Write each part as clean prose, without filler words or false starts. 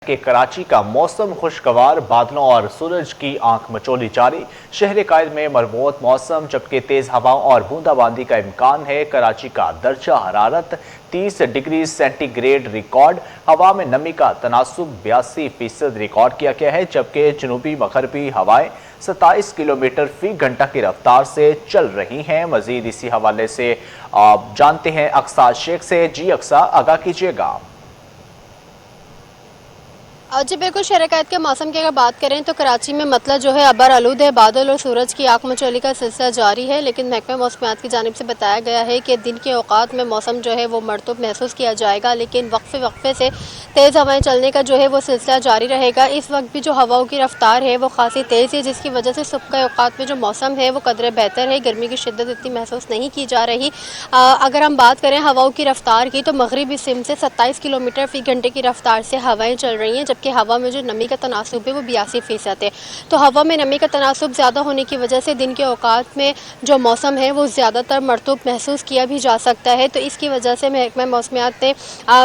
कि कराची का मौसम खुशगवार, बादलों और सूरज की आंख मचोली जारी। शहर कायद में मरमूद मौसम, जबकि तेज हवाओं और बूंदाबांदी का इम्कान है। कराची का दर्जा हरारत 30 डिग्री सेंटीग्रेड रिकॉर्ड। हवा में नमी का तनासुब 82% रिकॉर्ड किया गया है, जबकि जनूबी मगरबी हवाएं 27 किलोमीटर फी घंटा की रफ्तार से चल रही हैं। मजीद इसी हवाले से आप जानते हैं अक्सा शेख से। जी अक्सा, आगाह कीजिएगा। जी बिल्कुल, शहर-ए-कायद के मौसम की अगर बात करें तो कराची में मतलब जो है अबर आलूद है। बादल और सूरज की आंख मचोली का सिलसिला जारी है, लेकिन महकमा मौसमियात की जानिब से बताया गया है कि दिन के औकात में मौसम जो है वो मरतूब महसूस किया जाएगा, लेकिन वक्फे से तेज़ हवाएं चलने का जो है वो सिलसिला जारी रहेगा। इस वक्त भी जो हवाओं की रफ्तार है वो खासी तेज़ है, जिसकी वजह से सुबह के औकात में जो मौसम है वो कदरे बेहतर है। गर्मी की शिद्दत इतनी महसूस नहीं की जा रही। अगर हम बात करें हवाओं की रफ्तार की, तो मगरबी सिम से 27 किलोमीटर फी घंटे की रफ्तार से हवाएं चल रही हैं, कि हवा में जो नमी का तनासुब है वो 82% है। तो हवा में नमी का तनासुब ज़्यादा होने की वजह से दिन के औकात में जो मौसम है वो ज़्यादातर मरतूब महसूस किया भी जा सकता है। तो इसकी वजह से महकमा मौसमियात ने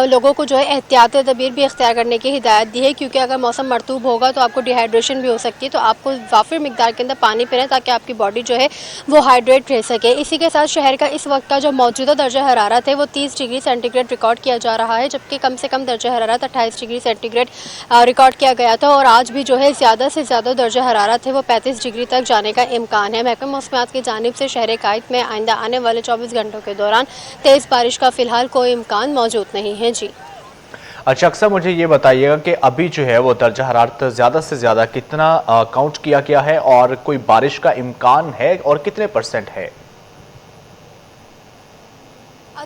लोगों को जो है एहतियाती तदबीर भी इख्तियार करने की हिदायत दी है, क्योंकि अगर मौसम मरतूब होगा तो आपको डिहाइड्रेशन भी हो सकती है। तो आपको वाफिर मिकदार के अंदर पानी पीना, ताकि आपकी बॉडी जो है वो हाइड्रेट रह सके। इसी के साथ शहर का इस वक्त का जो मौजूदा दर्जा हरारत है वो 30 डिग्री सेंटीग्रेड रिकॉर्ड किया जा रहा है, जबकि कम से कम दर्जा हरारत 28 डिग्री सेंटीग्रेड रिकॉर्ड किया गया था। और आज भी जो है ज़्यादा से ज़्यादा दर्जा हरारत है वो 35 डिग्री तक जाने का इम्कान है। महकमा मौसमियात की जानिब से शहर कायद में आइंदा आने वाले 24 घंटों के दौरान तेज़ बारिश का फ़िलहाल कोई इम्कान मौजूद नहीं है। जी अच्छा अक्सर, मुझे ये बताइएगा कि अभी जो है वो दर्जा हरारत ज़्यादा से ज़्यादा कितना काउंट किया गया है और कोई बारिश का इम्कान है और कितने % है?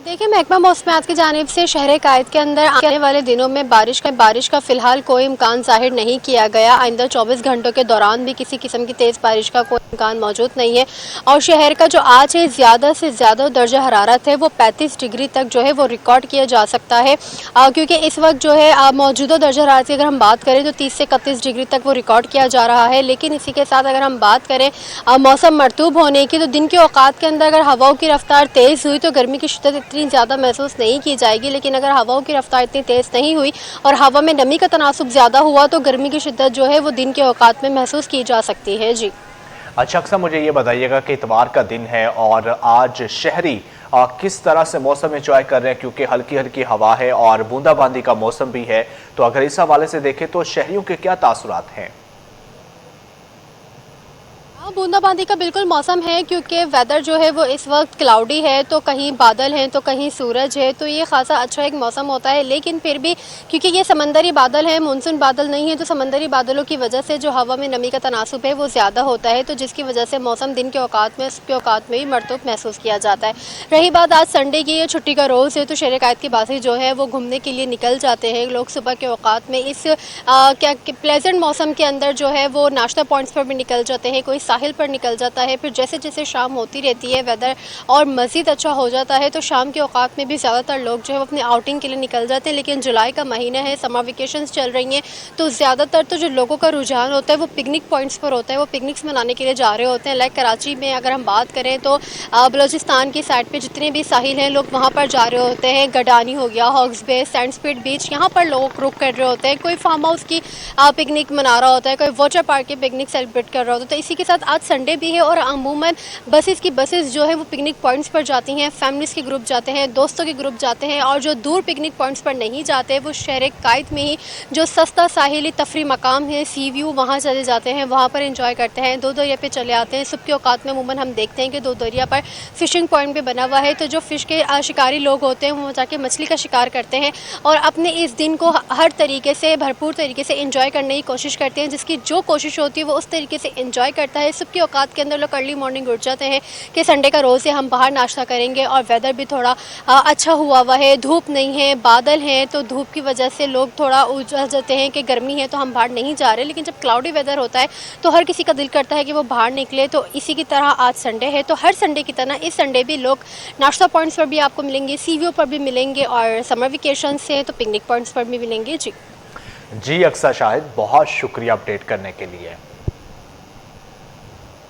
देखिए, महकमा मौसमियात की जानिब से शहर कायद के अंदर आने वाले दिनों में बारिश का फ़िलहाल कोई इम्कान ज़ाहिर नहीं किया गया। आइंदा 24 घंटों के दौरान भी किसी किस्म की तेज़ बारिश का कोई इम्कान मौजूद नहीं है। और शहर का जो आज है ज़्यादा से ज़्यादा दर्जा हरारत है वो 35 डिग्री तक जो है वो रिकॉर्ड किया जा सकता है, क्योंकि इस वक्त जो है मौजूदा दर्जा हरारत की अगर हम बात करें तो 30 से 31 डिग्री तक वो रिकॉर्ड किया जा रहा है। लेकिन इसी के साथ अगर हम बात करें मौसम मरतूब होने की, तो दिन के औकात के अंदर अगर हवाओं की रफ्तार तेज़ हुई तो गर्मी की शिद्दत इतनी ज़्यादा महसूस नहीं की जाएगी। लेकिन अगर हवाओं की रफ्तार इतनी तेज़ नहीं हुई और हवा में नमी का तनासुब ज़्यादा हुआ तो गर्मी की शिद्दत जो है वो दिन के औकात में महसूस की जा सकती है। जी अच्छा अक्सर, मुझे ये बताइएगा कि इतवार का दिन है और आज शहरी किस तरह से मौसम एंजॉय कर रहे हैं, क्योंकि हल्की हल्की हवा है और बूंदाबांदी का मौसम भी है। तो अगर इस हवाले से देखें तो शहरियों के क्या तासुरात हैं? बूंदाबांदी का बिल्कुल मौसम है, क्योंकि वेदर जो है वो इस वक्त क्लाउडी है, तो कहीं बादल हैं तो कहीं सूरज है, तो ये खासा अच्छा एक मौसम होता है। लेकिन फिर भी क्योंकि ये समंदरी बादल है, मानसून बादल नहीं है, तो समंदरी बादलों की वजह से जो हवा में नमी का तनासुब है वो ज़्यादा होता है, तो जिसकी वजह से मौसम दिन के औकात में उसके औकात में भी मरतूब महसूस किया जाता है। रही बात आज संडे की, ये छुट्टी का रोज़ है, तो शहर कायद की बासी जो है वो घूमने के लिए निकल जाते हैं लोग सुबह के औकात में। इस क्या प्लेजेंट मौसम के अंदर जो है वो नाश्ता पॉइंट्स पर भी निकल जाते हैं, कोई साहिल पर निकल जाता है। फिर जैसे जैसे शाम होती रहती है वेदर और मज़ीद अच्छा हो जाता है, तो शाम के औकात में भी ज़्यादातर लोग जो है वो अपनी आउटिंग के लिए निकल जाते हैं। लेकिन जुलाई का महीना है, समर वेकेशंस चल रही हैं, तो ज़्यादातर तो जो लोगों का रुझान होता है वो पिकनिक पॉइंट्स पर होता है, वो पिकनिक्स मनाने के लिए जा रहे होते हैं। लाइक कराची में अगर हम बात करें तो बलूचिस्तान की साइड पर जितने भी साहिल हैं लोग वहाँ पर जा रहे होते हैं। गडानी हो गया, हॉक्स बे, सैंड स्पीड बीच, यहाँ पर लोग रुक कर रहे होते हैं। कोई फार्म हाउस की पिकनिक मना रहा होता है, कोई वाटर पार्क की पिकनिक सेलिब्रेट कर रहा होता है। तो इसी के साथ आज संडे भी है और अमूमन बसेस जो है वो पिकनिक पॉइंट्स पर जाती हैं, फैमिलीज़ के ग्रुप जाते हैं, दोस्तों के ग्रुप जाते हैं। और जो दूर पिकनिक पॉइंट्स पर नहीं जाते वो शहर कायद में ही जो सस्ता साहिली तफरी मकाम है, सी व्यू, वहाँ चले जाते हैं, वहाँ पर इंजॉय करते हैं, दो दरिया पे चले आते हैं। सुबह के औकात में अमूमन हम देखते हैं कि दो दरिया पर फ़िशिंग पॉइंट भी बना हुआ है, तो जो फ़िश के शिकारी लोग होते हैं वो जाके मछली का शिकार करते हैं और अपने इस दिन को हर तरीके से भरपूर तरीके से इंजॉय करने की कोशिश करते हैं। जिसकी जो कोशिश होती है वो उस तरीके से इंजॉय करता है। सुबह के औकात के अंदर लोग अर्ली मॉर्निंग उठ जाते हैं कि संडे का रोज़ है, हम बाहर नाश्ता करेंगे, और वेदर भी थोड़ा अच्छा हुआ है, धूप नहीं है, बादल हैं, तो धूप की वजह से लोग थोड़ा उलझ जाते हैं कि गर्मी है तो हम बाहर नहीं जा रहे। लेकिन जब क्लाउडी वेदर होता है तो हर किसी का दिल करता है कि वो बाहर निकले। तो इसी की तरह आज संडे है, तो हर संडे की तरह इस संडे भी लोग नाश्ता पॉइंट्स पर भी आपको मिलेंगे, सी व्यू पर भी मिलेंगे, और समर वेकेशन से तो पिकनिक पॉइंट्स पर भी मिलेंगे। जी जी अक्सा शाहिद, बहुत शुक्रिया अपडेट करने के लिए।